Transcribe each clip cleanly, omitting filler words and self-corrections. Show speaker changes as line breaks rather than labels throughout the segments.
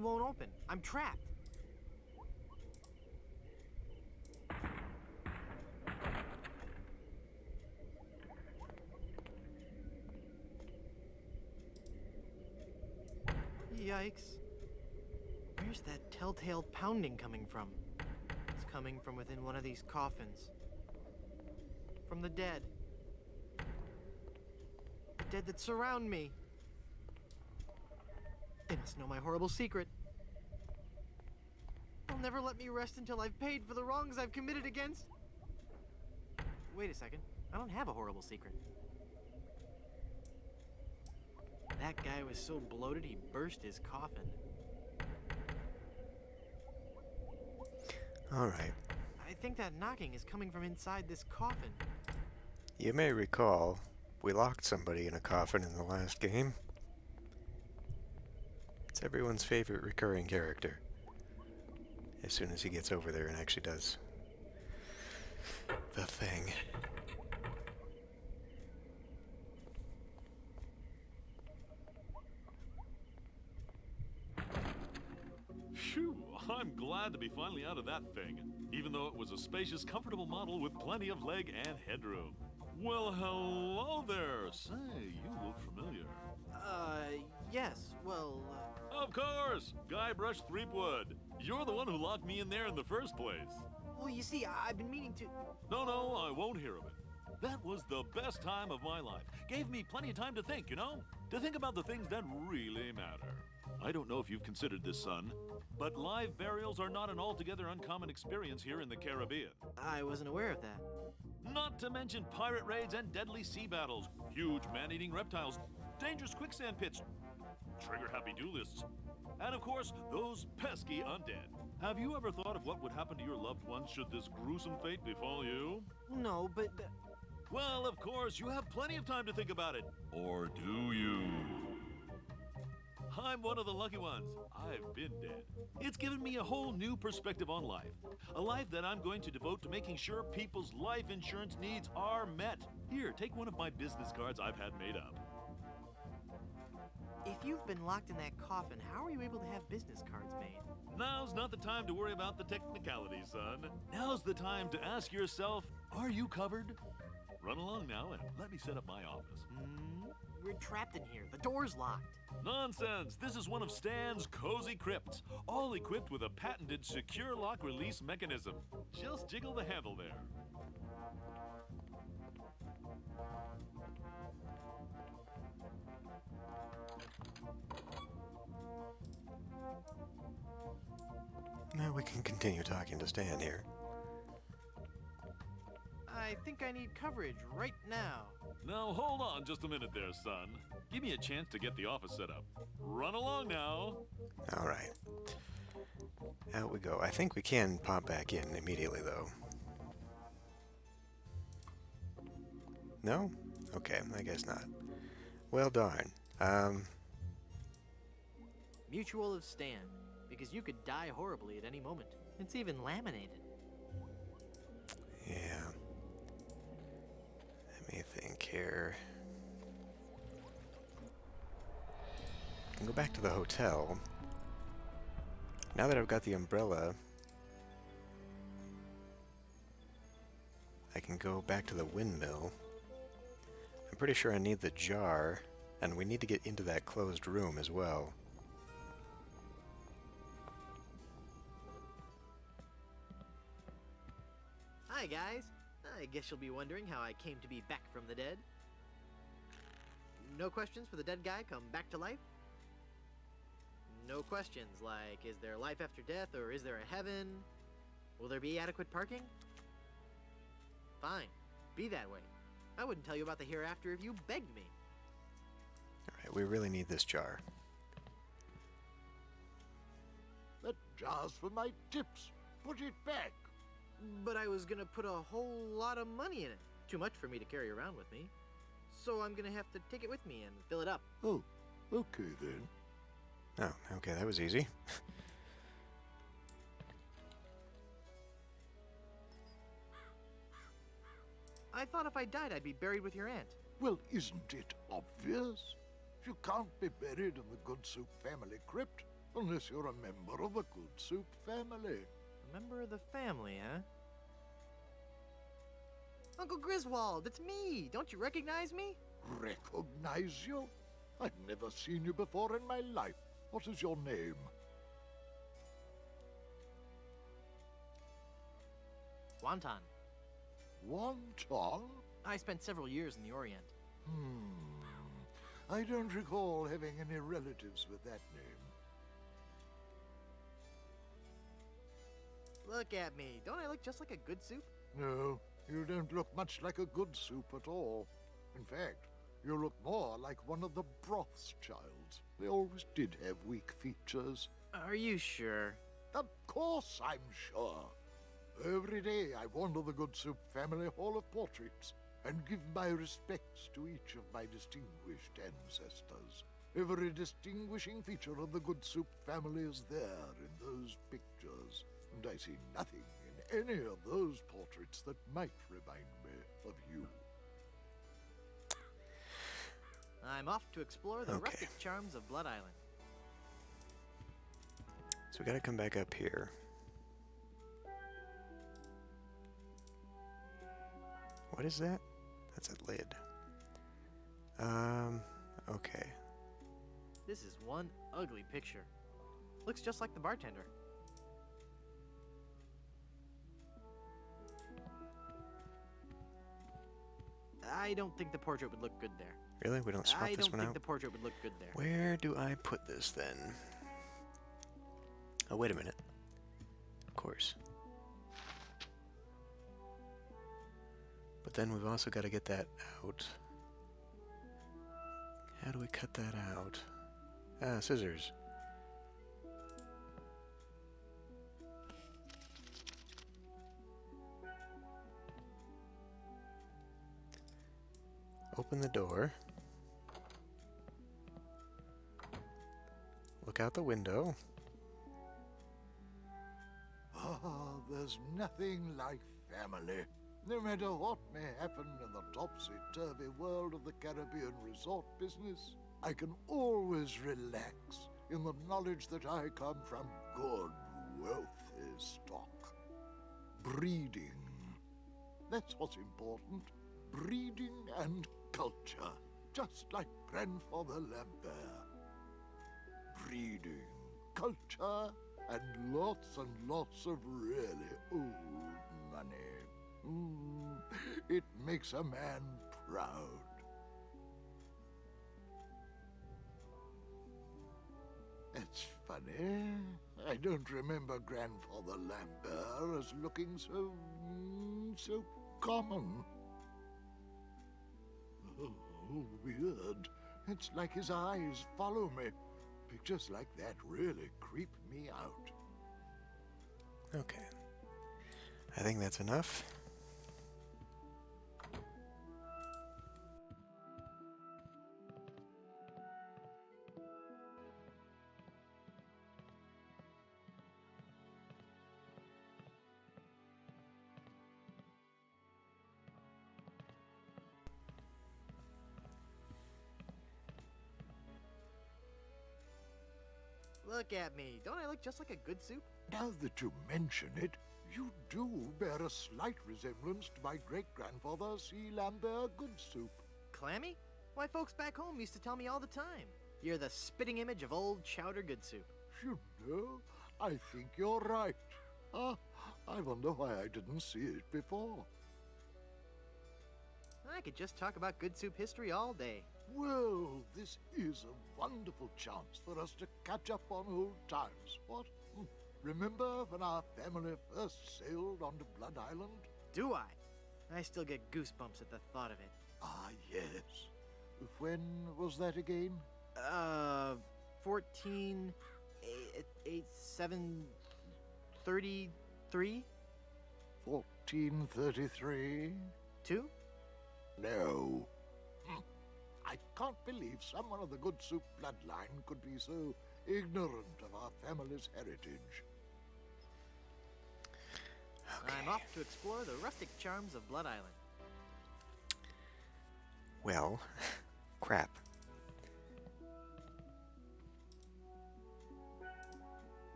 It won't open. I'm trapped. Yikes. Where's that telltale pounding coming from? It's coming from within one of these coffins. From the dead. The dead that surround me. They must know my horrible secret. They'll never let me rest until I've paid for the wrongs I've committed against. Wait a second. I don't have a horrible secret. That guy was so bloated he burst his coffin.
Alright.
I think that knocking is coming from inside this coffin.
You may recall, we locked somebody in a coffin in the last game. It's everyone's favorite recurring character. As soon as he gets over there and actually does the thing.
Phew, I'm glad to be finally out of that thing, even though it was a spacious, comfortable model with plenty of leg and headroom. Well, hello there. Say, you look familiar.
Yes, well,
Of course! Guybrush Threepwood. You're the one who locked me in there in the first place.
well, you see, I've been meaning to...
No, I won't hear of it. That was the best time of my life. Gave me plenty of time to think, you know? To think about the things that really matter. I don't know if you've considered this, son, but live burials are not an altogether uncommon experience here in the Caribbean.
I wasn't aware of that.
Not to mention pirate raids and deadly sea battles, huge man-eating reptiles, dangerous quicksand pits, trigger-happy duelists, and of course, those pesky undead. Have you ever thought of what would happen to your loved ones should this gruesome fate befall you?
No, but...
Well, of course, you have plenty of time to think about it. Or do you? I'm one of the lucky ones. I've been dead. It's given me a whole new perspective on life. A life that I'm going to devote to making sure people's life insurance needs are met. Here, take one of my business cards I've had made up.
if you've been locked in that coffin, how are you able to have business cards made?
Now's not the time to worry about the technicalities, son. Now's the time to ask yourself, are you covered? Run along now and let me set up my office.
We're trapped in here. The door's locked.
Nonsense! This is one of Stan's cozy crypts, all equipped with a patented secure lock release mechanism. Just jiggle the handle there.
Now we can continue talking to Stan here.
I think I need coverage right now.
Now hold on just a minute there, son. Give me a chance to get the office set up. Run along now.
All right. Out we go. I think we can pop back in immediately, though. No? Okay, I guess not. Well, darn.
Mutual of Stan, because you could die horribly at any moment. It's even laminated.
Yeah. Let me think here. I can go back to the hotel. Now that I've got the umbrella, I can go back to the windmill. I'm pretty sure I need the jar, and we need to get into that closed room as well.
Hi, guys. I guess you'll be wondering how I came to be back from the dead. No questions for the dead guy come back to life? No questions like, is there life after death or is there a heaven? Will there be adequate parking? Fine. Be that way. I wouldn't tell you about the hereafter if you begged me.
Alright, we really need this jar.
That jar's for my tips. Put it back.
But I was gonna put a whole lot of money in it. Too much for me to carry around with me. So I'm gonna have to take it with me and fill it up.
Oh, okay then.
Oh, okay, that was easy.
I thought if I died, I'd be buried with your aunt.
Well, isn't it obvious? You can't be buried in the Good Soup family crypt. unless you're a member of the Good Soup family.
A member of the family, huh? Uncle Griswold, it's me! Don't you recognize me?
Recognize you? I've never seen you before in my life. What is your name?
Wonton.
Wonton?
I spent several years in the Orient.
I don't recall having any relatives with that name.
Look at me. Don't I look just like a good soup?
No, you don't look much like a good soup at all. In fact, you look more like one of the Brothschilds. They always did have weak features.
Are you sure?
Of course I'm sure. Every day I wander the Good Soup family hall of portraits and give my respects to each of my distinguished ancestors. Every distinguishing feature of the Good Soup family is there in those pictures, and I see nothing in any of those portraits that might remind me of you.
I'm off to explore the
Okay.
rustic charms of Blood Island.
So we gotta come back up here. What is that? That's a lid. Okay.
This is one ugly picture. Looks just like the bartender. I don't think the portrait would look good there.
Really? We don't swap
I
this
don't
one
think
out?
the portrait would look good there.
Where do I put this then? Oh, wait a minute. Of course. But then we've also got to get that out. How do we cut that out? Ah, scissors. Open the door. Look out the window.
Ah, there's nothing like family. No matter what may happen in the topsy-turvy world of the Caribbean resort business, I can always relax in the knowledge that I come from good, wealthy stock. Breeding. That's what's important. Breeding and culture, just like Grandfather Lambert. Breeding, culture, and lots of really old money. It makes a man proud. It's funny. I don't remember Grandfather Lambert as looking so common. Oh, weird. It's like his eyes follow me. Pictures like that really creep me out.
Okay. I think that's enough.
Look at me. Don't I look just like a good soup?
Now that you mention it, you do bear a slight resemblance to my great-grandfather, C. Lambert Goodsoup.
Clammy? Why, folks back home used to tell me all the time. You're the spitting image of old Chowder Good Soup.
You know, I think you're right. I wonder why I didn't see it before.
I could just talk about Good Soup history all day.
Well, this is a wonderful chance for us to catch up on old times, what? Remember when our family first sailed onto Blood Island?
Do I? I still get goosebumps at the thought of it.
Ah, yes. When was that again?
14... 33?
1433?
2?
No. I can't believe someone of the Good Soup bloodline could be so ignorant of our family's heritage.
Okay.
I'm off to explore the rustic charms of Blood Island.
Well, crap.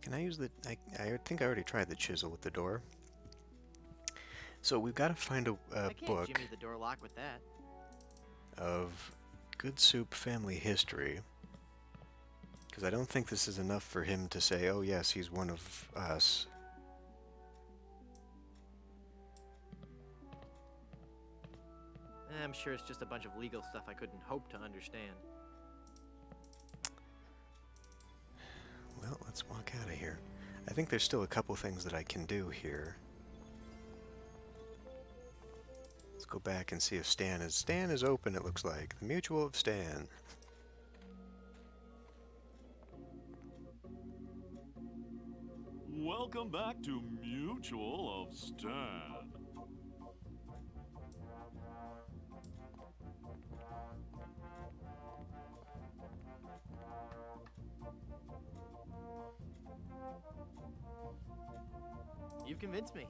Can I use the... I think I already tried the chisel with the door. So we've got to find a
I can't
book
jimmy the door lock with that.
of Good Soup family history. Because I don't think this is enough for him to say, oh yes, he's one of us.
I'm sure it's just a bunch of legal stuff I couldn't hope to understand.
Well, let's walk out of here. I think there's still a couple things that I can do here. Let's go back and see if Stan is... Stan is open, it looks like. The Mutual of Stan.
Welcome back to Mutual of Stan.
You've convinced me.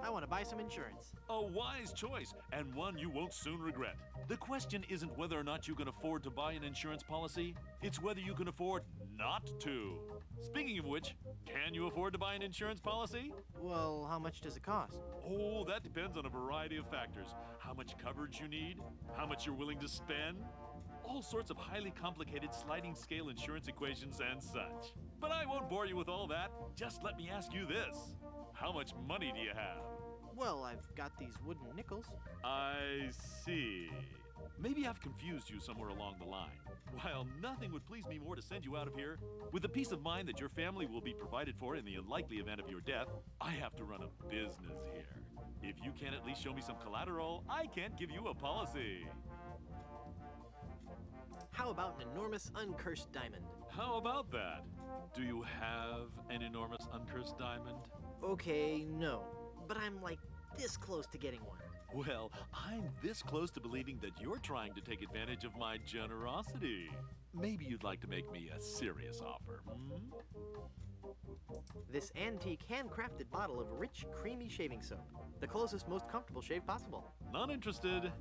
I want to buy some insurance.
A wise choice, and one you won't soon regret. The question isn't whether or not you can afford to buy an insurance policy, it's whether you can afford not to. Speaking of which, can you afford to buy an insurance policy?
Well, how much does it cost?
Oh, that depends on a variety of factors. How much coverage you need, how much you're willing to spend, all sorts of highly complicated sliding scale insurance equations and such. But I won't bore you with all that. Just let me ask you this. How much money do you have?
Well, I've got these wooden nickels.
I see. Maybe I've confused you somewhere along the line. While nothing would please me more to send you out of here, with the peace of mind that your family will be provided for in the unlikely event of your death, I have to run a business here. If you can't at least show me some collateral, I can't give you a policy.
How about an enormous uncursed diamond?
How about that? Do you have an enormous uncursed diamond?
Okay, no. But I'm like this close to getting one.
Well, I'm this close to believing that you're trying to take advantage of my generosity. Maybe you'd like to make me a serious offer, hmm?
This antique handcrafted bottle of rich, creamy shaving soap. The closest, most comfortable shave possible.
Not interested.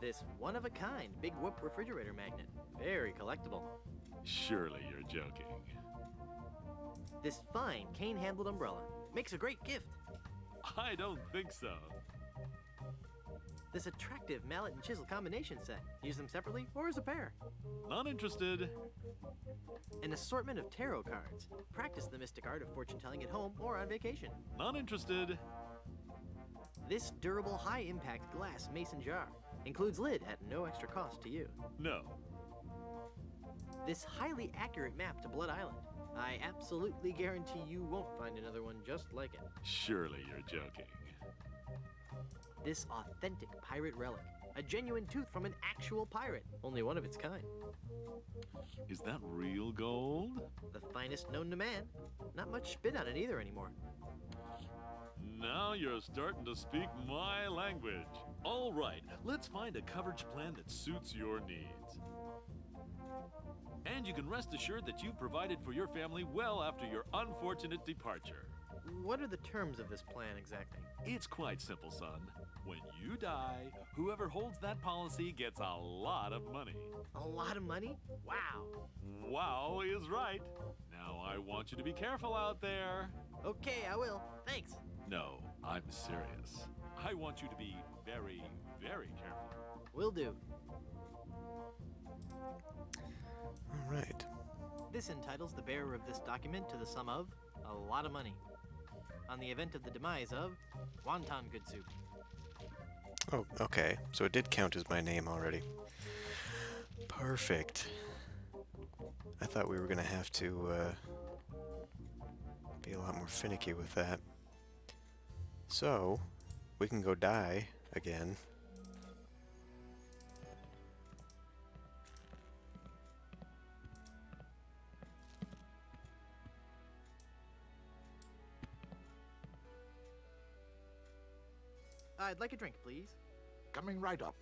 This one-of-a-kind Big Whoop refrigerator magnet. Very collectible.
Surely you're joking.
This fine cane-handled umbrella. Makes a great gift.
I don't think so.
This attractive mallet and chisel combination set. Use them separately or as a pair.
Not interested.
An assortment of tarot cards. Practice the mystic art of fortune-telling at home or on vacation.
Not interested.
This durable, high-impact glass mason jar. Includes lid at no extra cost to you.
No.
This highly accurate map to Blood Island. I absolutely guarantee you won't find another one just like it.
Surely you're joking.
This authentic pirate relic. A genuine tooth from an actual pirate. Only one of its kind.
Is that real gold?
The finest known to man. Not much spit on it either anymore.
Now you're starting to speak my language. All right, let's find a coverage plan that suits your needs. And you can rest assured that you've provided for your family well after your unfortunate departure.
What are the terms of this plan exactly?
It's quite simple, son. When you die, whoever holds that policy gets a lot of money.
A lot of money? Wow.
Wow is right. Now I want you to be careful out there.
Okay, I will. Thanks.
No, I'm serious. I want you to be very, very careful.
Will do.
All right.
This entitles the bearer of this document to the sum of a lot of money. On the event of the demise of Wonton Good Soup.
Oh, okay. So it did count as my name already. Perfect. I thought we were going to have to be a lot more finicky with that. So, we can go die again.
I'd like a drink, please.
Coming right up.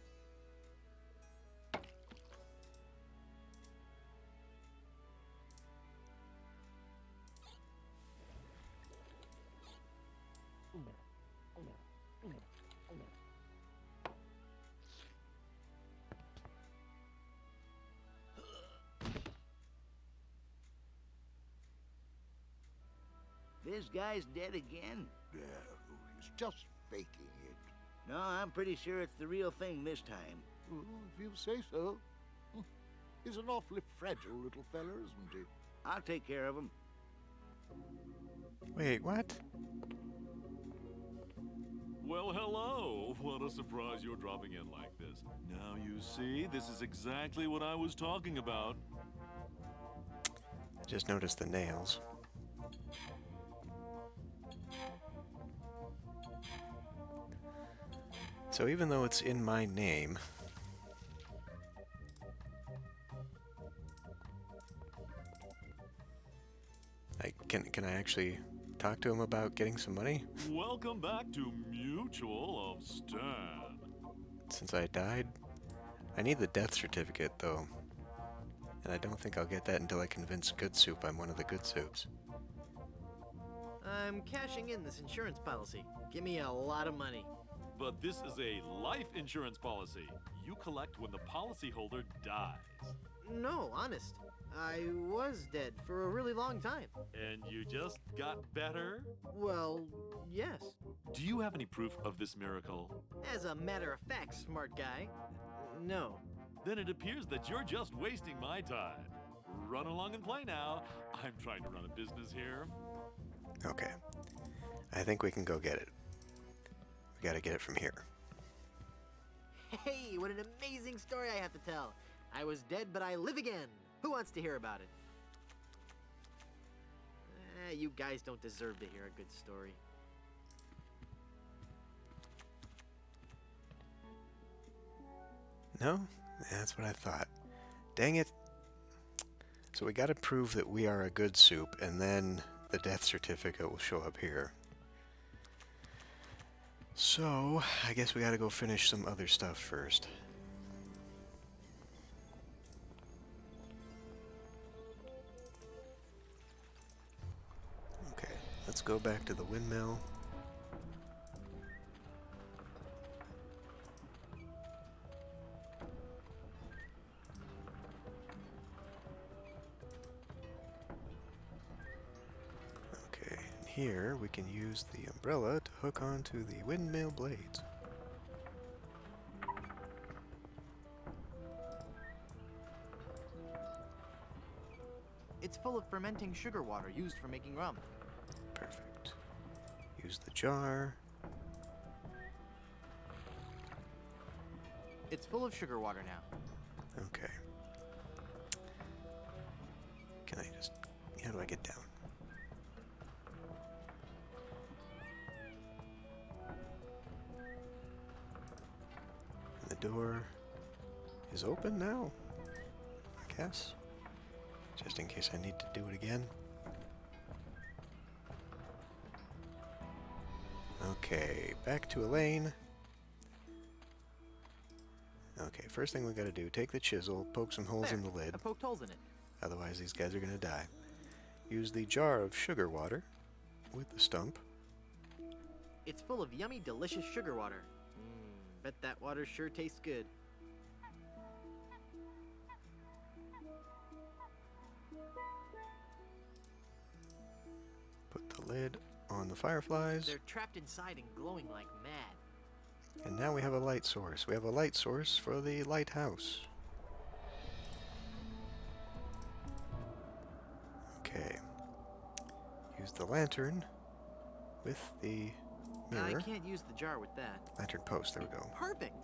This guy's dead again?
No, he's just faking it.
No, I'm pretty sure it's the real thing this time.
Oh, if you say so. He's an awfully fragile little fella, isn't he?
I'll take care of him.
Wait, what?
Well, hello. What a surprise you're dropping in like this. Now you see, this is exactly what I was talking about.
I just noticed the nails. So even though it's in my name, can I actually talk to him about getting some money?
Welcome back to Mutual of Stan.
Since I died? I need the death certificate, though. And I don't think I'll get that until I convince Good Soup I'm one of the Good Soups.
I'm cashing in this insurance policy. Give me a lot of money.
But this is a life insurance policy. You collect when the policyholder dies.
No, honest. I was dead for a really long time.
And you just got better?
Well, yes.
Do you have any proof of this miracle?
As a matter of fact, smart guy. No.
Then it appears that you're just wasting my time. Run along and play now. I'm trying to run a business here.
Okay. I think we can go get it. We gotta get it from here.
Hey, what an amazing story I have to tell. I was dead, but I live again. Who wants to hear about it? You guys don't deserve to hear a good story.
No? That's what I thought. Dang it. So we gotta prove that we are a Good Soup, and then the death certificate will show up here. So, I guess we gotta go finish some other stuff first. Okay, let's go back to the windmill. Okay, and here we can use the umbrella to hook onto the windmill blades.
It's full of fermenting sugar water used for making rum.
Perfect. Use the jar.
It's full of sugar water now.
Okay. Can I just... How do I get down? And the door is open now, I guess. Just in case I need to do it again. Okay, back to Elaine. Okay, first thing we gotta do, take the chisel, poke some holes
There,
in the lid.
I poked holes in it.
Otherwise these guys are gonna die. Use the jar of sugar water with the stump.
It's full of yummy, delicious sugar water. Bet that water sure tastes good.
Put the lid on the fireflies.
They're trapped inside and glowing like mad.
And now we have a light source. We have a light source for the lighthouse. Okay. Use the lantern with the
I
mirror.
can't use the jar with that.
Lantern post, there we go.
Perfect.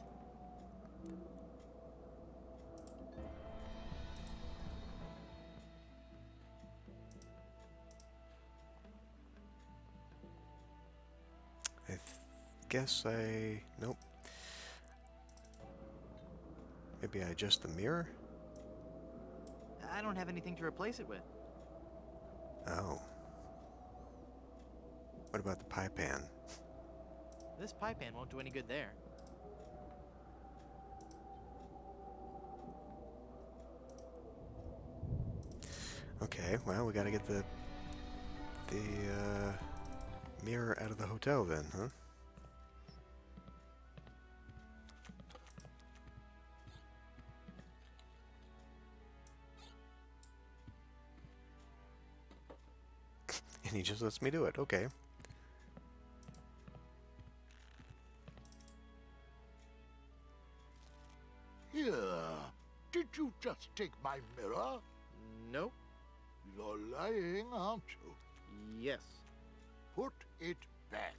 Guess I... Nope. Maybe I adjust the mirror?
I don't have anything to replace it with.
Oh. What about the pie pan?
This pie pan won't do any good there.
Okay, well, we gotta get the mirror out of the hotel then, huh? And he just lets me do it. Okay.
Here, did you just take my mirror?
Nope.
You're lying, aren't you?
Yes.
Put it back.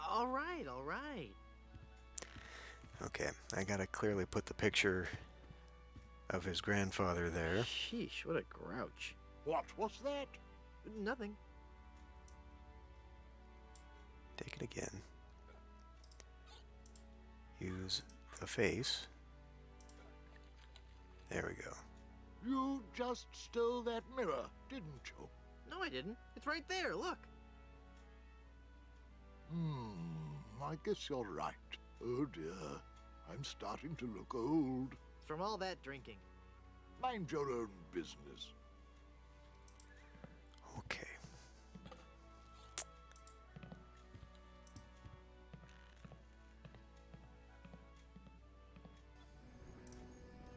All right, all right.
Okay, I gotta clearly put the picture of his grandfather there.
Sheesh, what a grouch.
What was that?
Nothing.
Take it again. Use the face. There we go.
You just stole that mirror, didn't you?
No, I didn't. It's right there, look.
I guess you're right. Oh dear, I'm starting to look old.
It's from all that drinking.
Mind your own business.
Okay.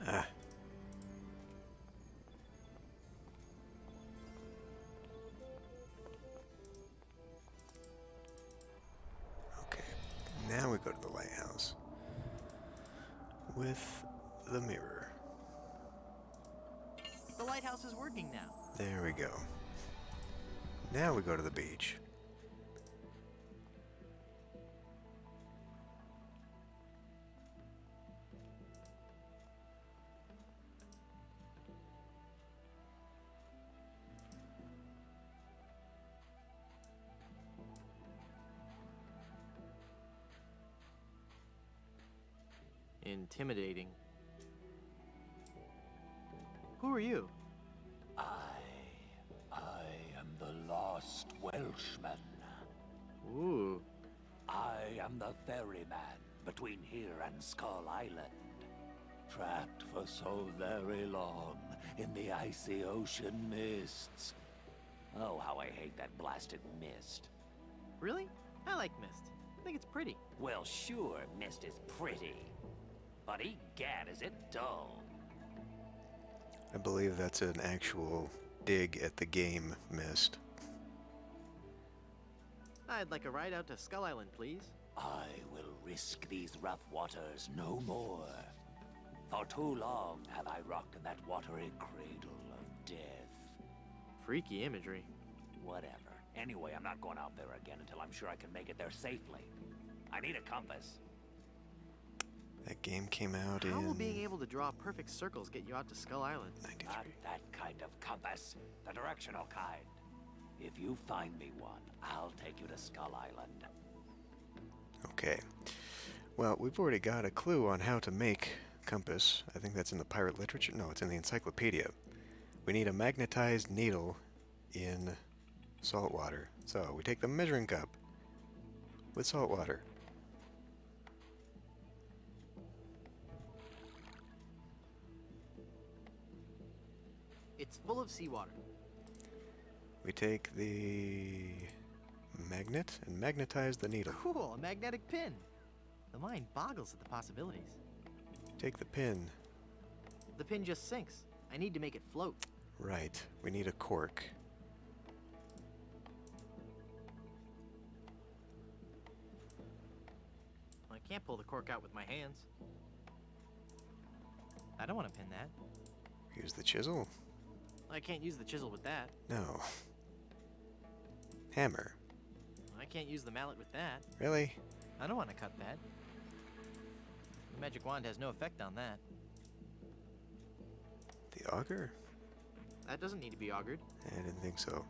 Ah. Okay. Now we go to the lighthouse with the mirror.
The lighthouse is working now.
There we go. Now we go to the beach.
Intimidating. Who are you?
I am the lost Welshman.
Ooh.
I am the ferryman between here and Skull Island. Trapped for so very long in the icy ocean mists. Oh, how I hate that blasted mist.
Really? I like mist. I think it's pretty.
Well, sure, mist is pretty. But egad, is it dull.
I believe that's an actual dig at the game, Mist.
I'd like a ride out to Skull Island, please.
I will risk these rough waters no more. For too long have I rocked in that watery cradle of death.
Freaky imagery.
Whatever. Anyway, I'm not going out there again until I'm sure I can make it there safely. I need a compass.
That game came out
How will
in
being able to draw perfect circles get you out to Skull Island?
93.
Not that kind of compass. The directional kind. If you find me one, I'll take you to Skull Island.
Okay. Well, we've already got a clue on how to make compass. I think that's in the pirate literature. No, it's in the encyclopedia. We need a magnetized needle in salt water. So we take the measuring cup with salt water.
It's full of seawater.
We take the magnet and magnetize the needle.
Cool, a magnetic pin. The mind boggles at the possibilities.
Take the pin.
The pin just sinks. I need to make it float.
Right. We need a cork.
I can't pull the cork out with my hands. I don't want to pin that.
Use the chisel.
I can't use the chisel with that.
No. Hammer.
I can't use the mallet with that.
Really?
I don't want to cut that. The magic wand has no effect on that.
The auger?
That doesn't need to be augured.
I didn't think so.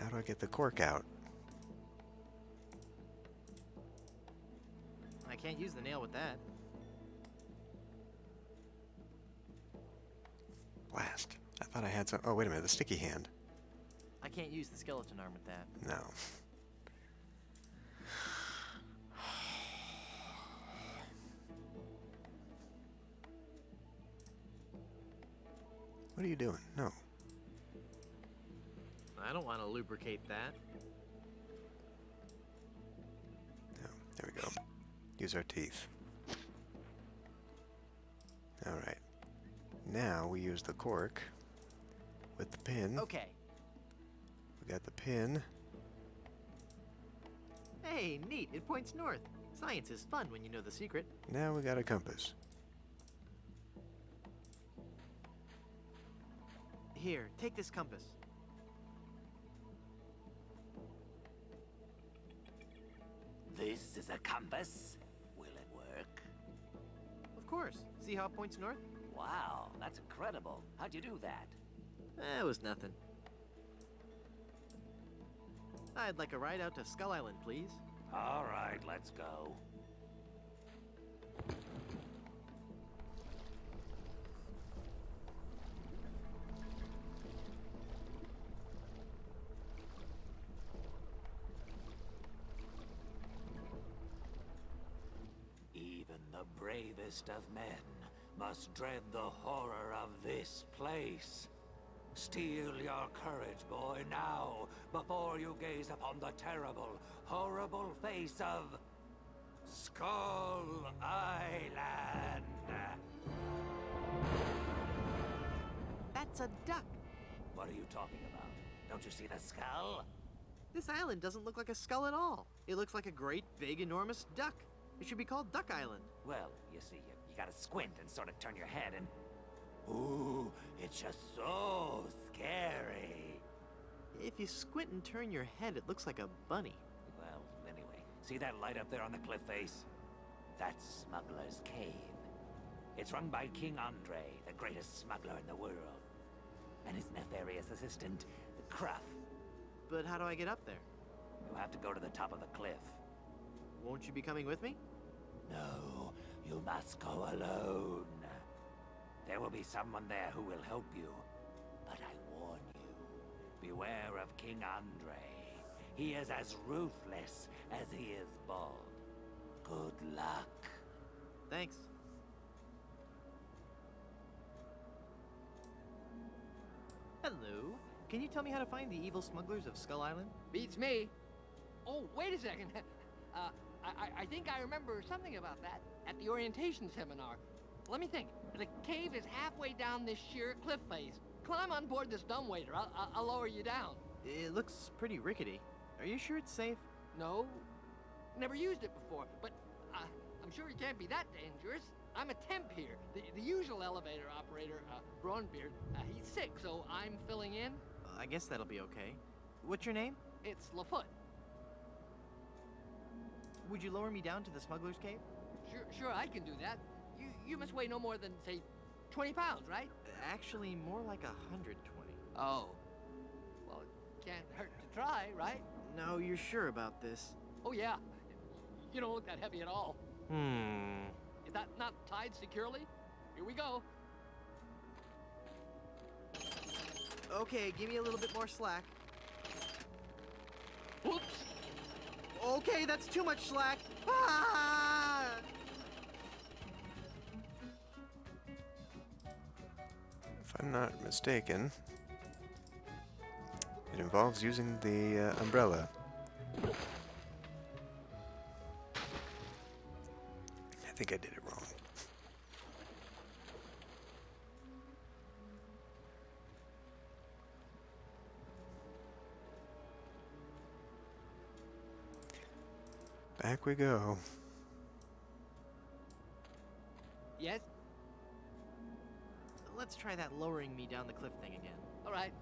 How do I get the cork out?
I can't use the nail with that.
Blast. I thought I had some. Oh, wait a minute. The sticky hand.
I can't use the skeleton arm with that.
No. What are you doing? No.
I don't want to lubricate that.
No. There we go. Use our teeth. Alright. Now we use the cork with the pin.
Okay.
We got the pin.
Hey, neat. It points north. Science is fun when you know the secret.
Now we got a compass.
Here, take this compass.
This is a compass. Will it work?
Of course. See how it points north?
Wow, that's incredible. How'd you do that?
It was nothing. I'd like a ride out to Skull Island, please.
All right, let's go. Even the bravest of men must dread the horror of this place. Steel your courage, boy, now, before you gaze upon the terrible, horrible face of Skull Island.
That's a duck.
What are you talking about? Don't you see the skull?
This island doesn't look like a skull at all. It looks like a great, big, enormous duck. It should be called Duck Island.
Well, you see, you gotta squint and sort of turn your head and... Ooh, it's just so scary.
If you squint and turn your head, it looks like a bunny.
Well, anyway, see that light up there on the cliff face? That's Smuggler's Cave. It's run by King Andre, the greatest smuggler in the world. And his nefarious assistant, Cruff.
But how do I get up there?
You have to go to the top of the cliff.
Won't you be coming with me?
No, you must go alone. There will be someone there who will help you. But I warn you, beware of King Andre. He is as ruthless as he is bald. Good luck.
Thanks. Hello. Can you tell me how to find the evil smugglers of Skull Island?
Beats me. Oh, wait a second. I think I remember something about that at the orientation seminar. Let me think. The cave is halfway down this sheer cliff face. Climb on board this dumbwaiter. I'll lower you down.
It looks pretty rickety. Are you sure it's safe?
No, never used it before, but I'm sure it can't be that dangerous. I'm a temp here. The usual elevator operator, Braunbeard, he's sick, so I'm filling in.
I guess that'll be okay. What's your name?
It's Lafoot.
Would you lower me down to the smuggler's cave?
Sure, I can do that. You must weigh no more than, say, 20 pounds, right?
Actually, more like 120.
Oh. Well, it can't hurt to try, right?
No, you're sure about this?
Oh, yeah. You don't look that heavy at all. Is that not tied securely? Here we go.
Okay, give me a little bit more slack.
Whoops!
Okay, that's too much slack. Ah!
If I'm not mistaken, it involves using the umbrella. I think I did it wrong. Back we go.
Yes?
Let's try that lowering me down the cliff thing again.
All right.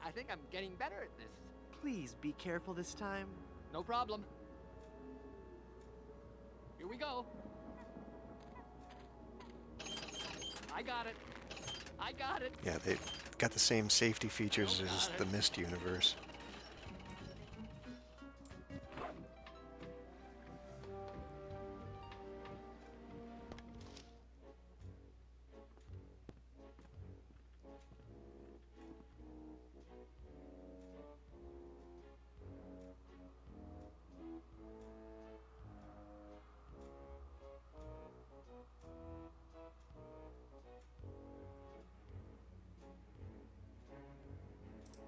I think I'm getting better at this.
Please be careful this time.
No problem. Here we go. I got it. I got it.
Yeah, they got the same safety features as
got
the
it.
Myst universe.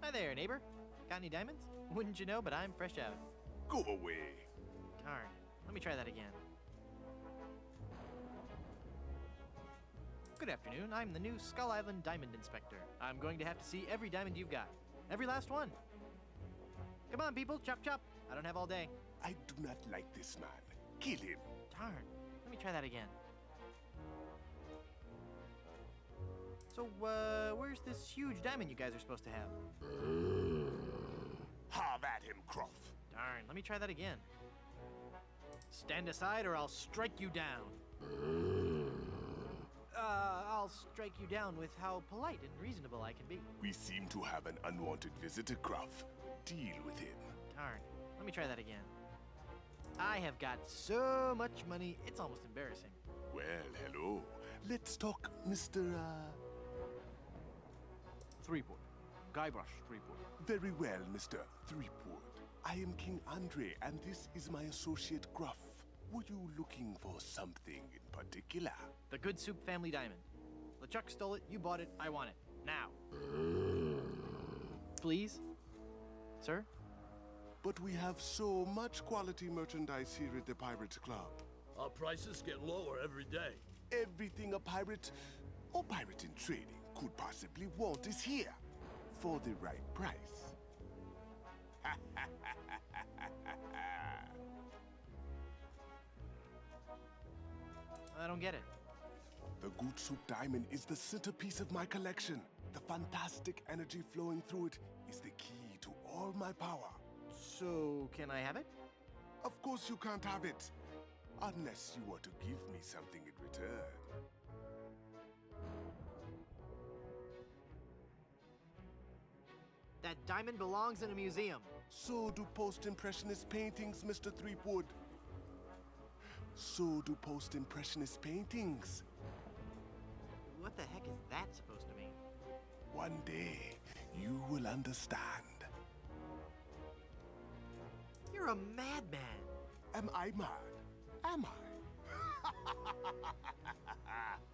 Hi there, neighbor. Got any diamonds? Wouldn't you know, but I'm fresh out.
Go away.
Darn. Let me try that again. Good afternoon. I'm the new Skull Island Diamond Inspector. I'm going to have to see every diamond you've got. Every last one. Come on, people. Chop, chop. I don't have all day.
I do not like this man. Kill him.
Darn. Let me try that again. So, where's this huge diamond you guys are supposed to have?
Have at him, Croft.
Darn. Let me try that again. Stand aside or I'll strike you down. I'll strike you down with how polite and reasonable I can be.
We seem to have an unwanted visitor, Croft. Deal with him.
Darn. Let me try that again. I have got so much money, it's almost embarrassing.
Well, hello. Let's talk, Mr.
Threepwood. Guybrush Threepwood.
Very well, Mr. Threepwood. I am King Andre, and this is my associate Gruff. Were you looking for something in particular?
The Good Soup Family Diamond. LeChuck stole it, you bought it, I want it. Now. Please? Sir?
But we have so much quality merchandise here at the Pirates Club.
Our prices get lower every day.
Everything a pirate or pirate in trading could possibly want is here for the right price.
I don't get it.
The Good Soup Diamond is the centerpiece of my collection. The fantastic energy flowing through it is the key to all my power.
So, can I have it?
Of course you can't have it, unless you were to give me something in return.
That diamond belongs in a museum.
So do post-impressionist paintings, Mr. Threepwood. So do post-impressionist paintings.
What the heck is that supposed to mean?
One day, you will understand.
You're a madman.
Am I mad? Am I?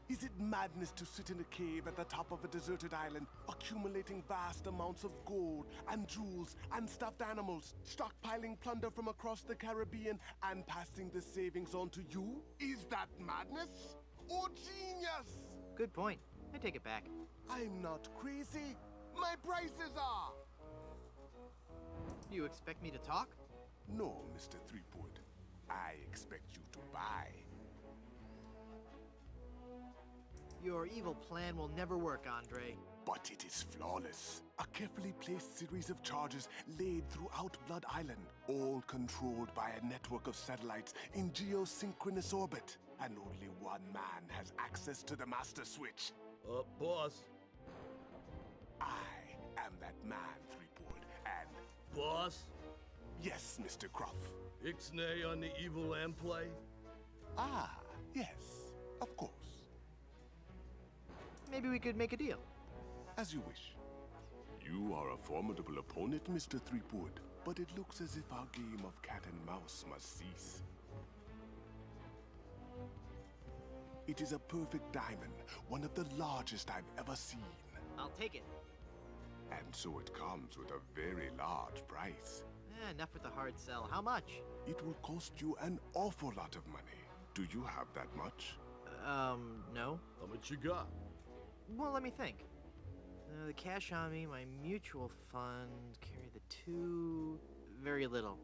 Is it madness to sit in a cave at the top of a deserted island, accumulating vast amounts of gold and jewels and stuffed animals, stockpiling plunder from across the Caribbean, and passing the savings on to you? Is that madness or genius?
Good point. I take it back.
I'm not crazy. My prices are.
You expect me to talk?
No, Mr. Threepwood. I expect you to buy.
Your evil plan will never work, Andre.
But it is flawless. A carefully placed series of charges laid throughout Blood Island, all controlled by a network of satellites in geosynchronous orbit. And only one man has access to the master switch.
Boss.
I am that man, Threepwood, and...
Boss?
Yes, Mr. Croft.
Ixnay on the evil lamb play?
Ah, yes, of course.
Maybe we could make a deal.
As you wish. You are a formidable opponent, Mr. Threepwood, but it looks as if our game of cat and mouse must cease. It is a perfect diamond, one of the largest I've ever seen.
I'll take it.
And so it comes with a very large price.
Enough with the hard sell. How much?
It will cost you an awful lot of money. Do you have that much?
No.
How much you got?
Well, let me think. The cash on me, my mutual fund, carry the two... very little.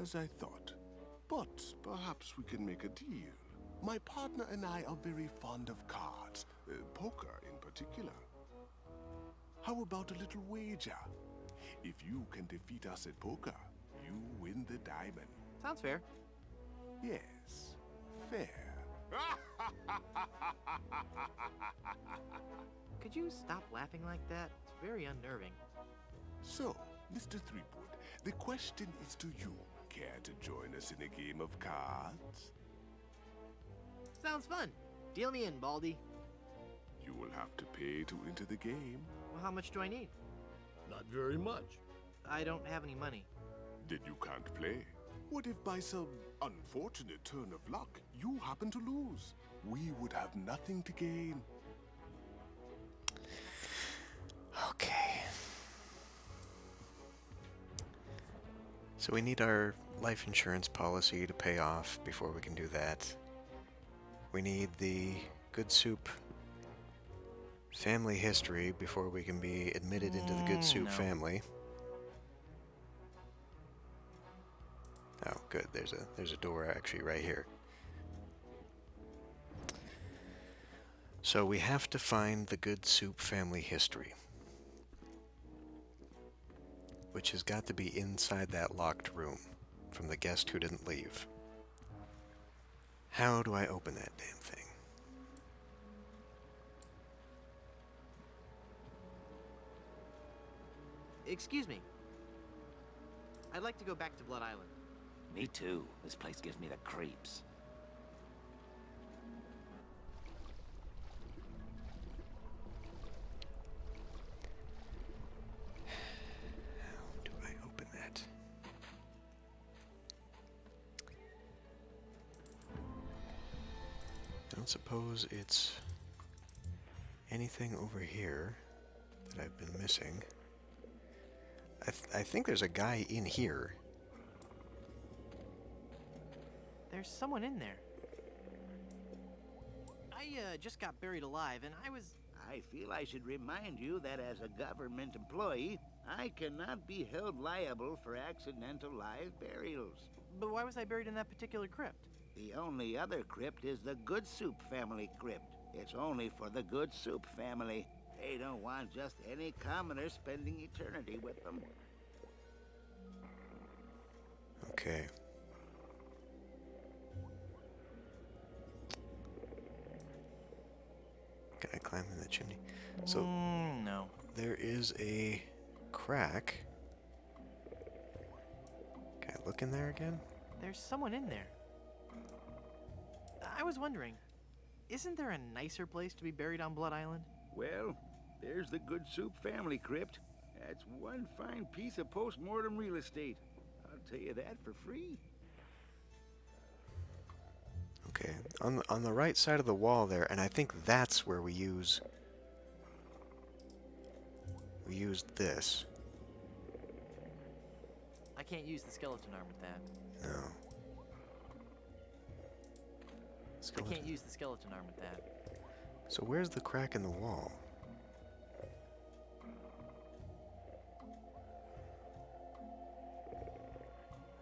As I thought. But perhaps we can make a deal. My partner and I are very fond of cards, poker in particular. How about a little wager? If you can defeat us at poker, you win the diamond.
Sounds fair.
Yes, fair.
Could you stop laughing like that? It's very unnerving.
So, Mr. Threepwood, the question is to you. Care to join us in a game of cards?
Sounds fun. Deal me in, Baldy.
You will have to pay to enter the game.
Well, how much do I need?
Not very much.
I don't have any money.
Then you can't play. What if by some unfortunate turn of luck, you happen to lose? We would have nothing to gain.
Okay. So we need our life insurance policy to pay off before we can do that. We need the Good Soup family history before we can be admitted into the Good Soup
No.
family. Oh, good. There's a door actually right here. So we have to find the Good Soup family history, which has got to be inside that locked room from the guest who didn't leave. How do I open that damn thing?
Excuse me. I'd like to go back to Blood Island.
Me too. This place gives me the creeps.
How do I open that? I don't suppose it's anything over here that I've been missing. I think there's a guy in here.
There's someone in there. I just got buried alive, and
I feel I should remind you that as a government employee, I cannot be held liable for accidental live burials.
But why was I buried in that particular crypt?
The only other crypt is the Good Soup family crypt. It's only for the Good Soup family. They don't want just any commoner spending eternity with them.
Okay. Can I climb in the chimney? So
No.
there is a crack. Can I look in there again?
There's someone in there. I was wondering, isn't there a nicer place to be buried on Blood Island?
Well, there's the Good Soup family crypt. That's one fine piece of post-mortem real estate. I'll tell you that for free.
Okay, on the right side of the wall there, and I think that's where we use this.
I can't use the skeleton arm with that.
No.
I
Skeleton.
can't use the skeleton arm with that.
So where's the crack in the wall?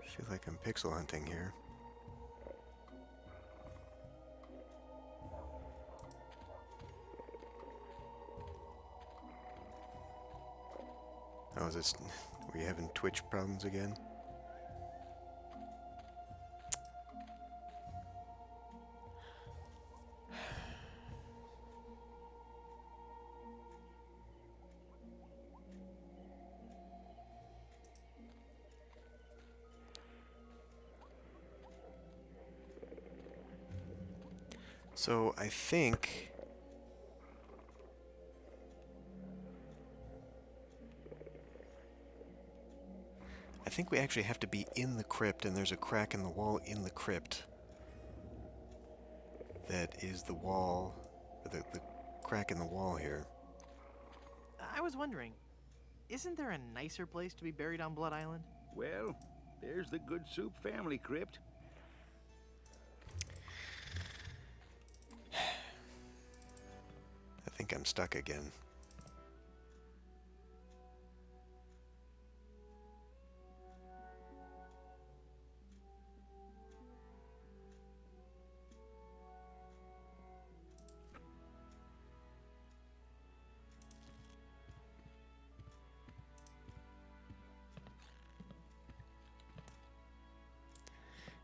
I feel like I'm pixel hunting here. Oh, is this... Were you having Twitch problems again? So I think we actually have to be in the crypt, and there's a crack in the wall in the crypt. That is the wall, the crack in the wall here.
I was wondering, isn't there a nicer place to be buried on Blood Island?
Well, there's the Good Soup family crypt.
I think I'm stuck again.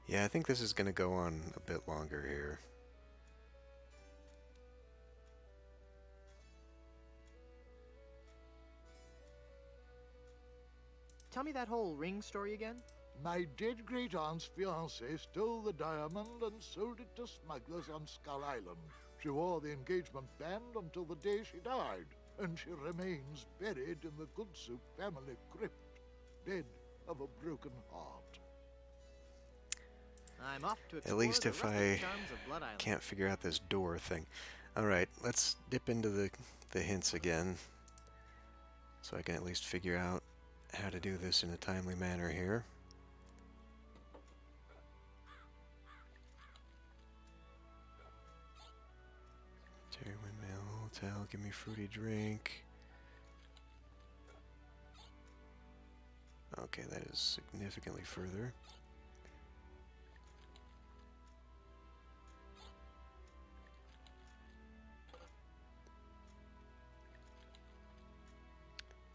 Yeah, I think this is going to go on a bit longer here.
Tell me that whole ring story again.
My dead great-aunt's fiancé stole the diamond and sold it to smugglers on Skull Island. She wore the engagement band until the day she died, and she remains buried in the Good Soup family crypt, dead of a broken heart.
I'm off to
At
explore
least
the
if
rustic
I
charms of Blood Island.
can't figure out this door thing. Alright, let's dip into the hints again, so I can at least figure out how to do this in a timely manner here. Cherry windmill, Hotel, give me fruity drink. Okay, that is significantly further.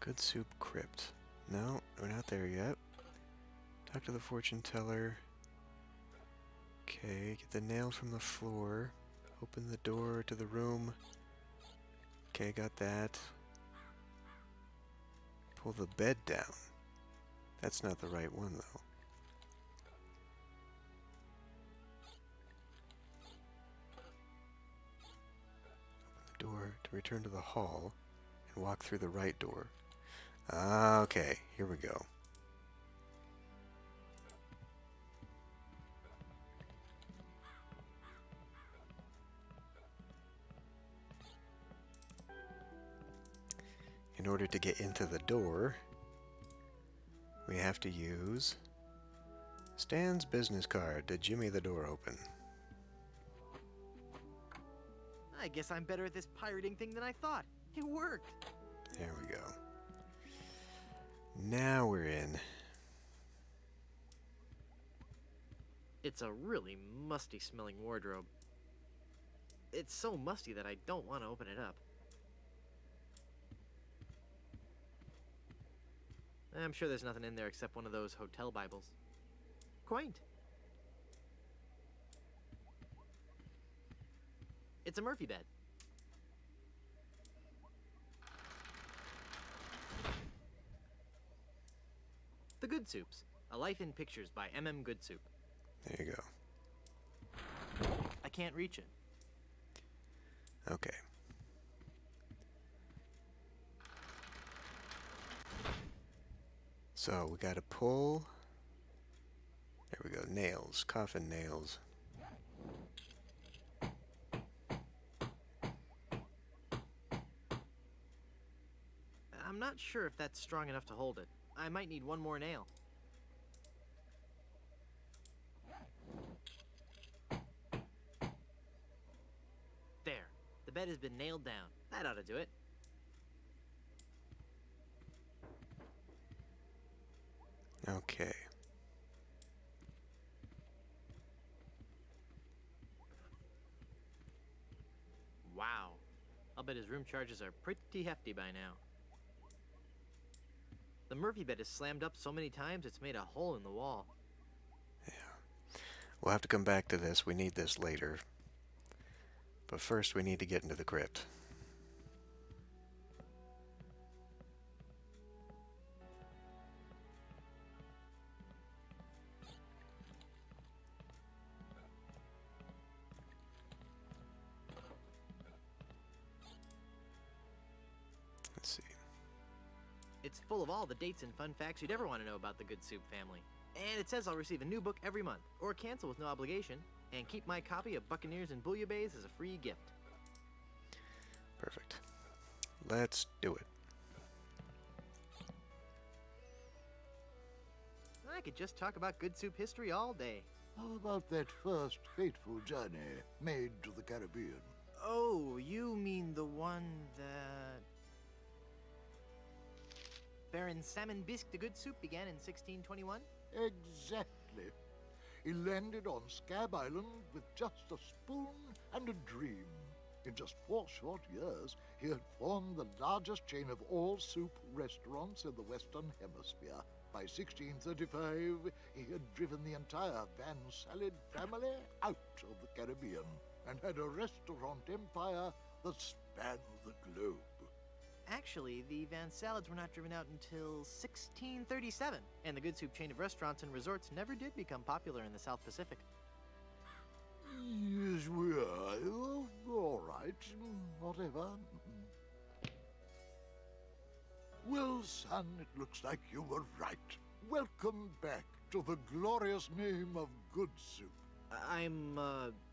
Good Soup Crypt. No, we're not there yet. Talk to the fortune teller. Okay, get the nail from the floor. Open the door to the room. Okay, got that. Pull the bed down. That's not the right one, though. Open the door to return to the hall and walk through the right door. Okay, here we go. In order to get into the door, we have to use Stan's business card to jimmy the door open.
I guess I'm better at this pirating thing than I thought. It worked.
There we go. Now we're in.
It's a really musty smelling wardrobe. It's so musty that I don't want to open it up. I'm sure there's nothing in there except one of those hotel Bibles. Quaint. It's a Murphy bed. The Good Soups, A Life in Pictures by M.M. Good Soup.
There you go.
I can't reach it.
Okay. So we gotta pull. There we go. Nails. Coffin nails.
I'm not sure if that's strong enough to hold it. I might need one more nail. There. The bed has been nailed down. That ought to do it.
Okay.
Wow. I'll bet his room charges are pretty hefty by now. The Murphy bed is slammed up so many times it's made a hole in the wall.
Yeah. We'll have to come back to this. We need this later. But first we need to get into the crypt. Let's see.
It's full of all the dates and fun facts you'd ever want to know about the Good Soup family. And it says I'll receive a new book every month, or cancel with no obligation, and keep my copy of Buccaneers and Bouillabaisse as a free gift.
Perfect. Let's do it.
I could just talk about Good Soup history all day.
How about that first fateful journey made to the Caribbean?
Oh, you mean the one that... Baron Salmon Bisque de Good Soup began in 1621?
Exactly. He landed on Scab Island with just a spoon and a dream. In just 4 short years, he had formed the largest chain of all-soup restaurants in the Western Hemisphere. By 1635, he had driven the entire Van Salad family out of the Caribbean and had a restaurant empire that spanned the globe.
Actually, the Van Salads were not driven out until 1637, and the Good Soup chain of restaurants and resorts never did become popular in the South Pacific.
Yes, we are. Oh, all right. Whatever. Well, son, it looks like you were right. Welcome back to the glorious name of Good Soup.
I'm,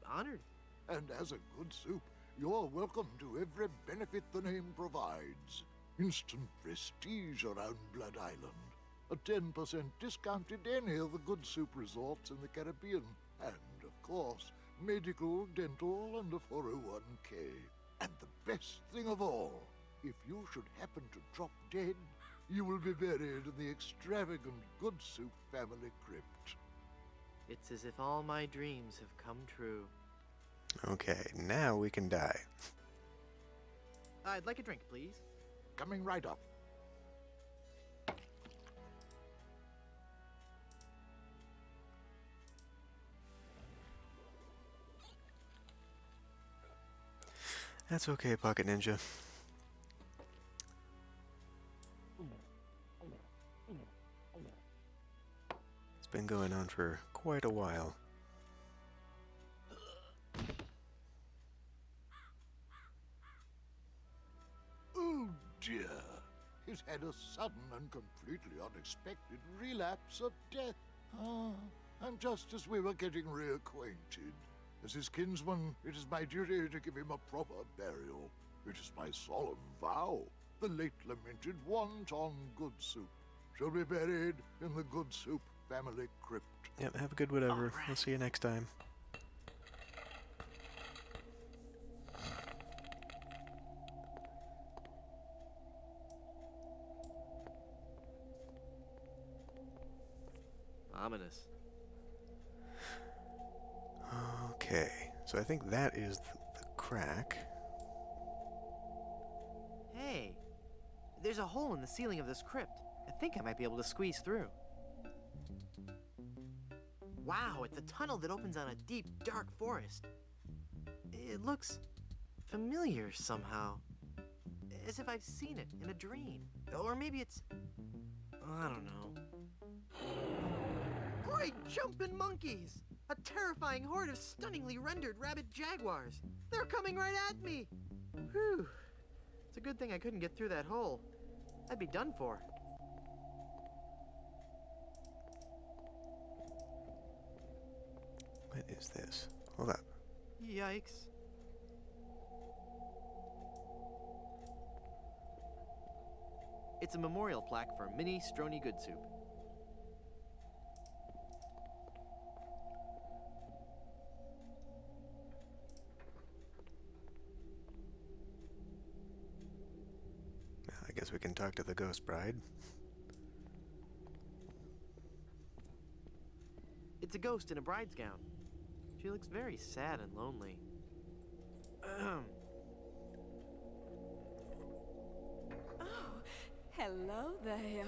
honored.
And as a Good Soup, you're welcome to every benefit the name provides. Instant prestige around Blood Island. A 10% discount at any of the Good Soup resorts in the Caribbean. And, of course, medical, dental, and a 401k. And the best thing of all, if you should happen to drop dead, you will be buried in the extravagant Good Soup family crypt.
It's as if all my dreams have come true.
Okay, now we can die.
I'd like a drink, please.
Coming right up.
That's okay, Pocket Ninja. It's been going on for quite a while.
Oh dear. He's had a sudden and completely unexpected relapse of death. And just as we were getting reacquainted, as his kinsman, it is my duty to give him a proper burial. It is my solemn vow. The late lamented Wonton Good Soup shall be buried in the Good Soup family crypt.
Yep, have a good whatever.
All right.
We'll see you next time.
Ominous.
Okay, so I think that is the crack.
Hey, there's a hole in the ceiling of this crypt. I think I might be able to squeeze through. Wow, it's a tunnel that opens on a deep, dark forest. It looks familiar somehow. As if I've seen it in a dream. Or maybe it's... I don't know. Great jumping monkeys! A terrifying horde of stunningly rendered rabid jaguars. They're coming right at me! Whew. It's a good thing I couldn't get through that hole. I'd be done for.
What is this? Hold up.
Yikes. It's a memorial plaque for Minnie Strony Good Soup.
Well, I guess we can talk to the ghost bride.
It's a ghost in a bride's gown. She looks very sad and lonely.
Oh, hello there.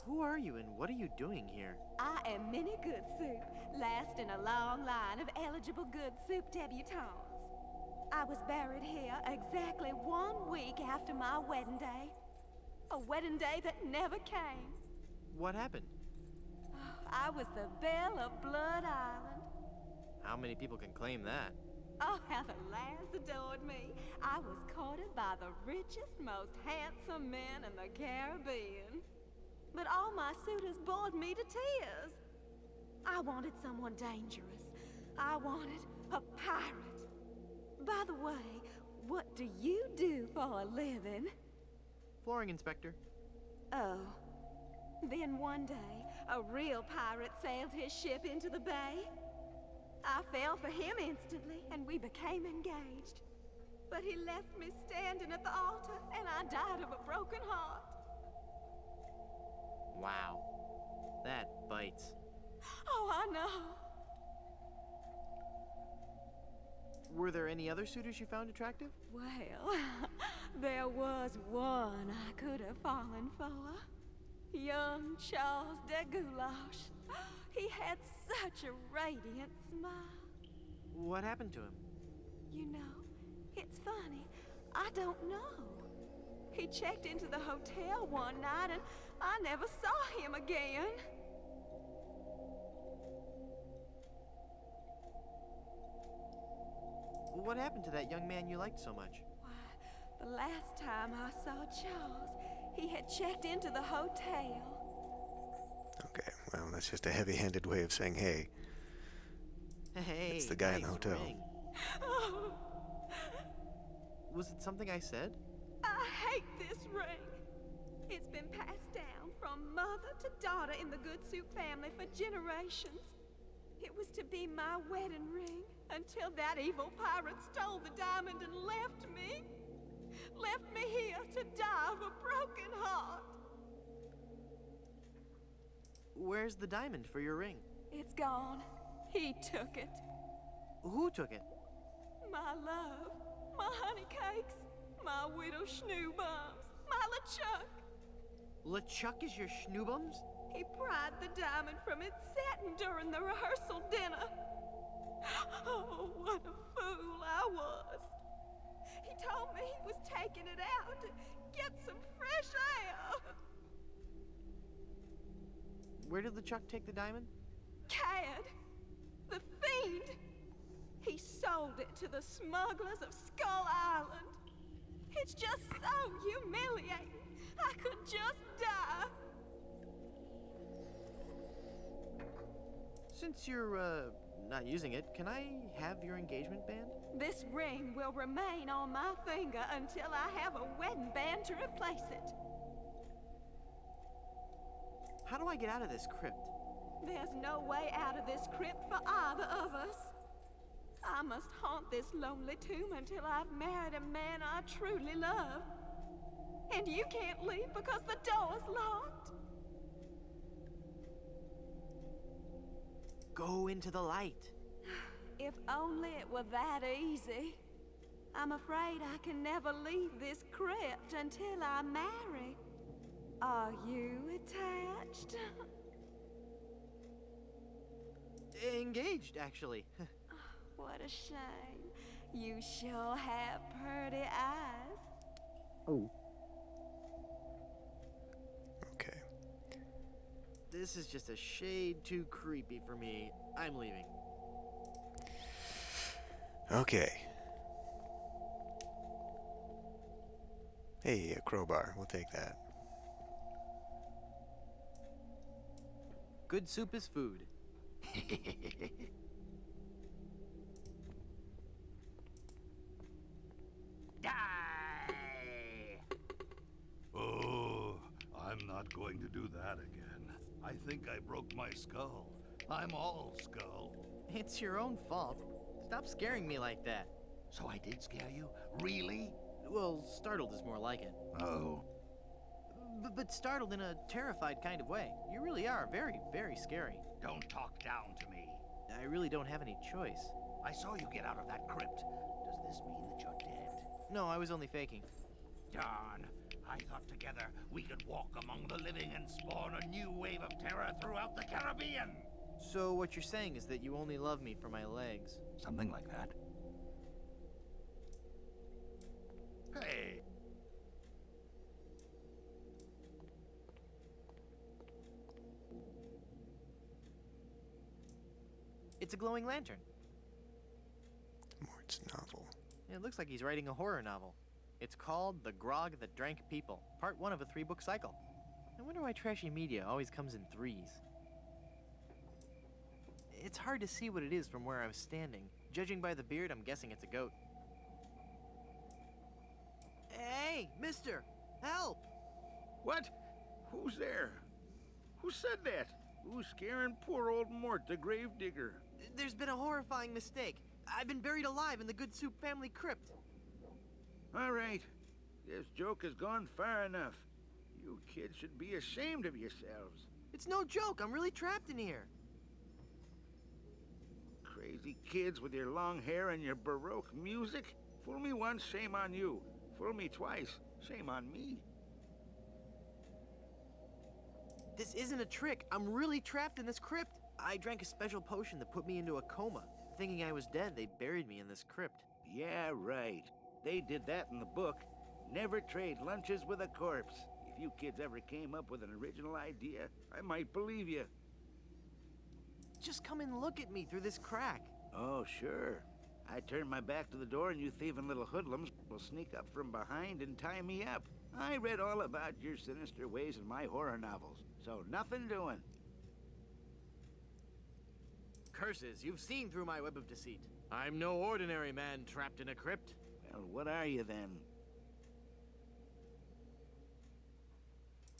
Who are you and what are you doing here?
I am Minnie Good Soup, last in a long line of eligible Good Soup debutantes. I was buried here exactly 1 week after my wedding day. A wedding day that never came.
What happened?
I was the belle of Blood Island.
How many people can claim that?
Oh, how the lads adored me. I was courted by the richest, most handsome men in the Caribbean. But all my suitors bored me to tears. I wanted someone dangerous. I wanted a pirate. By the way, what do you do for a living?
Flooring inspector.
Oh. Then one day, a real pirate sailed his ship into the bay. I fell for him instantly, and we became engaged. But he left me standing at the altar, and I died of a broken heart.
Wow. That bites.
Oh, I know.
Were there any other suitors you found attractive?
Well, there was one I could have fallen for. Young Charles de Goulash. He had such a radiant smile.
What happened to him?
You know, it's funny. I don't know. He checked into the hotel one night and I never saw him again.
What happened to that young man you liked so much?
Why, the last time I saw Charles, he had checked into the hotel.
Okay, well, that's just a heavy-handed way of saying hey.
Hey,
It's the guy in the
nice
hotel.
ring.
Oh,
Was it something I said?
I hate this ring. It's been passed down from mother to daughter in the Good Soup family for generations. It was to be my wedding ring until that evil pirate stole the diamond and left me. Left me here to die of a broken heart.
Where's the diamond for your ring?
It's gone. He took it.
Who took it?
My love, my honey cakes, my widow schnoobums, my LeChuck.
LeChuck is your schnoobums?
He pried the diamond from its satin during the rehearsal dinner. Oh, what a fool I was. He told me he was taking it out to get some fresh air.
Where did LeChuck take the diamond?
Cad, the fiend. He sold it to the smugglers of Skull Island. It's just so humiliating. I could just die.
Since you're, not using it, can I have your engagement band?
This ring will remain on my finger until I have a wedding band to replace it.
How do I get out of this crypt?
There's no way out of this crypt for either of us. I must haunt this lonely tomb until I've married a man I truly love. And you can't leave because the door's locked.
Go into the light.
If only it were that easy. I'm afraid I can never leave this crypt until I marry. Are you attached?
Engaged, actually.
What a shame. You sure have pretty eyes.
Oh.
Okay.
This is just a shade too creepy for me. I'm leaving.
Okay. Hey, a crowbar. We'll take that.
Good soup is food.
Die!
Oh, I'm not going to do that again. I think I broke my skull. I'm all skull.
It's your own fault. Stop scaring me like that.
So I did scare you? Really?
Well, startled is more like it.
Oh.
But startled in a terrified kind of way. You really are very, very scary.
Don't talk down to me.
I really don't have any choice.
I saw you get out of that crypt. Does this mean that you're dead?
No, I was only faking.
Darn. I thought together we could walk among the living and spawn a new wave of terror throughout the Caribbean.
So what you're saying is that you only love me for my legs.
Something like that. Hey.
It's a glowing lantern.
Mort's novel.
It looks like he's writing a horror novel. It's called The Grog That Drank People, part 1 of a 3-book cycle. I wonder why trashy media always comes in threes. It's hard to see what it is from where I was standing. Judging by the beard, I'm guessing it's a goat. Hey, mister! Help!
What? Who's there? Who said that? Who's scaring poor old Mort, the gravedigger?
There's been a horrifying mistake. I've been buried alive in the Good Soup family crypt.
All right. This joke has gone far enough. You kids should be ashamed of yourselves.
It's no joke. I'm really trapped in here.
Crazy kids with your long hair and your Baroque music. Fool me once, shame on you. Fool me twice, shame on me.
This isn't a trick. I'm really trapped in this crypt. I drank a special potion that put me into a coma. Thinking I was dead, they buried me in this crypt.
Yeah, right. They did that in the book. Never trade lunches with a corpse. If you kids ever came up with an original idea, I might believe you.
Just come and look at me through this crack.
Oh, sure. I turn my back to the door and you thieving little hoodlums will sneak up from behind and tie me up. I read all about your sinister ways in my horror novels, so nothing doing.
Curses, you've seen through my web of deceit. I'm no ordinary man trapped in a crypt.
Well, what are you then?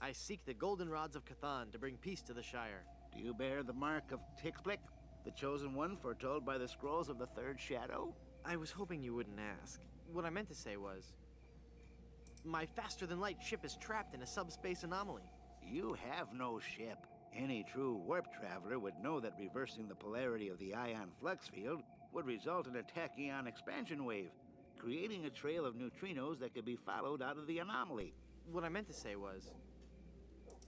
I seek the golden rods of Cathan to bring peace to the Shire.
Do you bear the mark of Tixblick? The chosen one foretold by the scrolls of the Third Shadow?
I was hoping you wouldn't ask. What I meant to say was, my faster-than-light ship is trapped in a subspace anomaly.
You have no ship. Any true warp traveler would know that reversing the polarity of the ion flux field would result in a tachyon expansion wave, creating a trail of neutrinos that could be followed out of the anomaly.
What I meant to say was,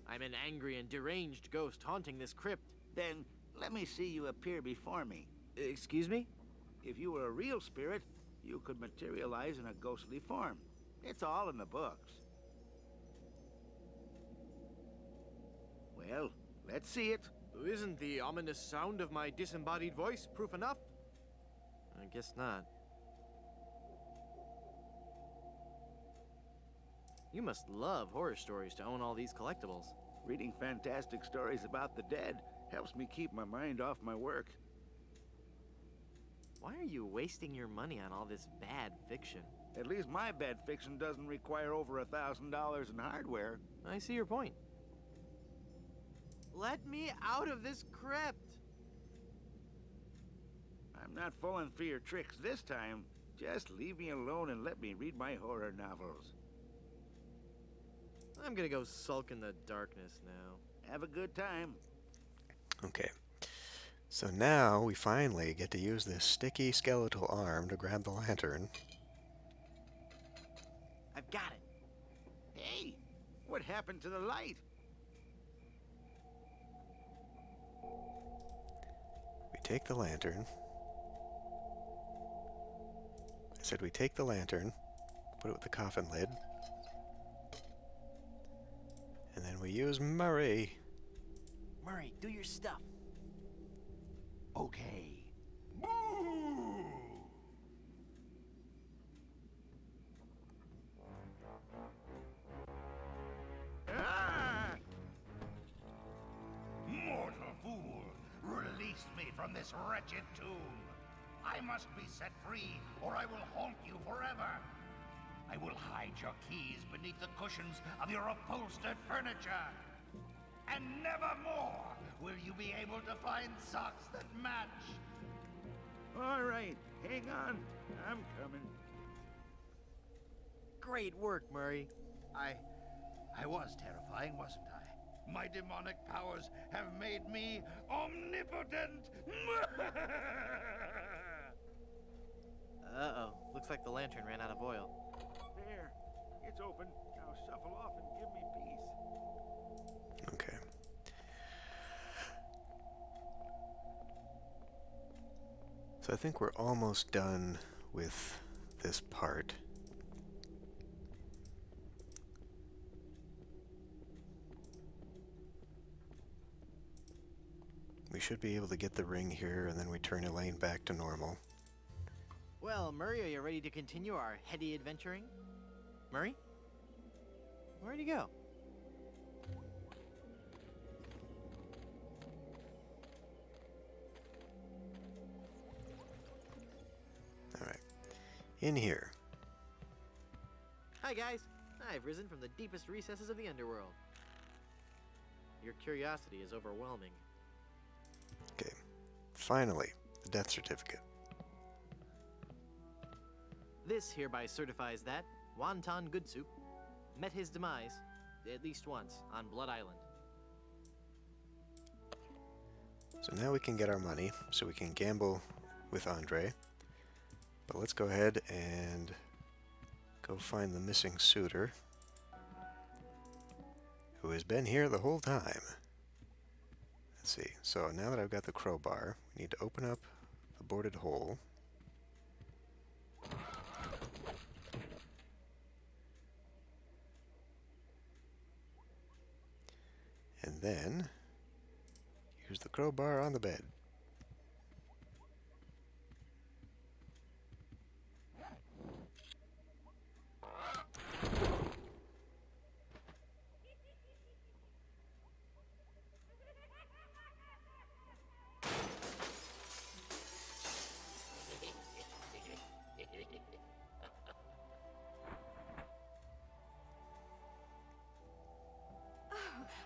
I'm an angry and deranged ghost haunting this crypt.
Then let me see you appear before me.
Excuse me?
If you were a real spirit, you could materialize in a ghostly form. It's all in the books. Well, let's see it.
Isn't the ominous sound of my disembodied voice proof enough? I guess not. You must love horror stories to own all these collectibles.
Reading fantastic stories about the dead helps me keep my mind off my work.
Why are you wasting your money on all this bad fiction?
At least my bad fiction doesn't require over $1,000 in hardware.
I see your point. Let me out of this crypt!
I'm not falling for your tricks this time. Just leave me alone and let me read my horror novels.
I'm gonna go sulk in the darkness now.
Have a good time.
Okay. So now we finally get to use this sticky skeletal arm to grab the lantern.
I've got it.
Hey, what happened to the light?
We take the lantern. I said we take the lantern, put it with the coffin lid, and then we use Murray.
Murray, do your stuff.
Okay. Ah!
Mortal fool! Release me from this wretched tomb! I must be set free, or I will haunt you forever! I will hide your keys beneath the cushions of your upholstered furniture! And never more will you be able to find socks that match!
All right, hang on. I'm coming.
Great work, Murray.
I was terrifying, wasn't I? My demonic powers have made me omnipotent!
Uh-oh. Looks like the lantern ran out of oil.
There. It's open. Now shuffle off and give me peace.
Okay. So I think we're almost done with this part. We should be able to get the ring here, and then we turn Elaine back to normal.
Well, Murray, are you ready to continue our heady adventuring? Murray? Where'd he go?
Alright. In here.
Hi, guys. I've risen from the deepest recesses of the underworld. Your curiosity is overwhelming.
Okay. Finally, the death certificate.
This hereby certifies that Wonton Goodsoup met his demise at least once on Blood Island.
So now we can get our money, so we can gamble with Andre. But let's go ahead and go find the missing suitor, who has been here the whole time. Let's see. So now that I've got the crowbar, we need to open up the boarded hole. And then use the crowbar on the bed.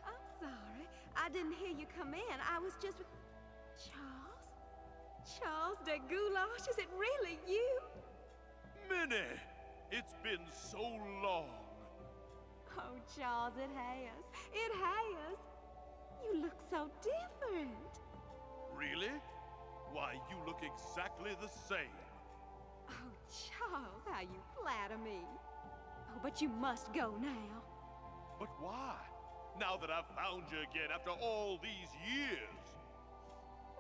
I'm sorry. I didn't hear you come in. I was just with... Charles? Charles de Goulash, is it really you?
Minnie! It's been so long.
Oh, Charles, it has. It has. You look so different.
Really? Why, you look exactly the same.
Oh, Charles, how you flatter me. Oh, but you must go now.
But why? Now that I've found you again after all these years.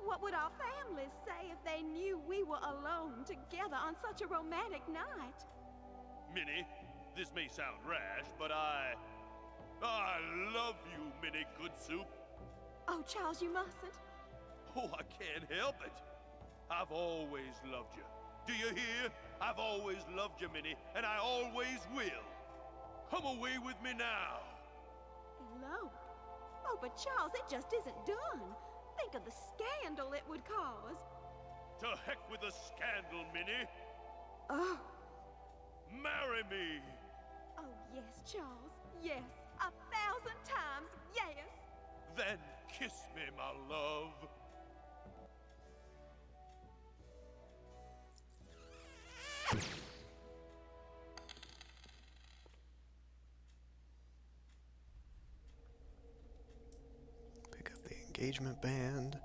What would our families say if they knew we were alone together on such a romantic night?
Minnie, this may sound rash, but I love you, Minnie Goodsoup.
Oh, Charles, you mustn't.
Oh, I can't help it. I've always loved you. Do you hear? I've always loved you, Minnie, and I always will. Come away with me now.
Elope? Oh, but Charles, it just isn't done. Think of the scandal it would cause.
To heck with the scandal, Minnie.
Oh.
Marry me.
Oh, yes, Charles. Yes. 1,000 times yes.
Then kiss me, my love.
Pick up the engagement band.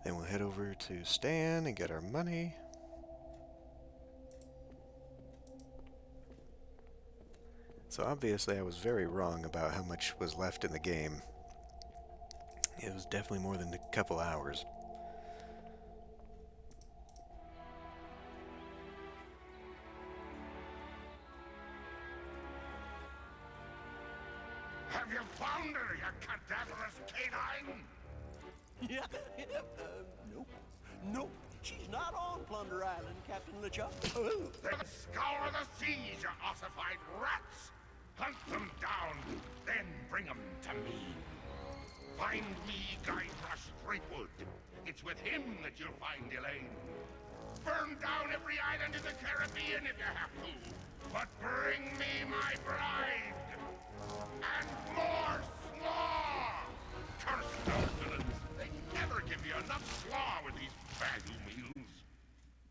Then we'll head over to Stan and get our money. So obviously I was very wrong about how much was left in the game. It was definitely more than a couple hours.
Have you found her, you cadaverous canine?
Yeah, nope. Nope, she's not on Plunder Island, Captain LeChuck.
Then scour the seas, you ossified rats! Hunt them down, then bring them to me. Find me Guybrush Threepwood. It's with him that you'll find Elaine. Burn down every island in the Caribbean if you have to. But bring me my bride.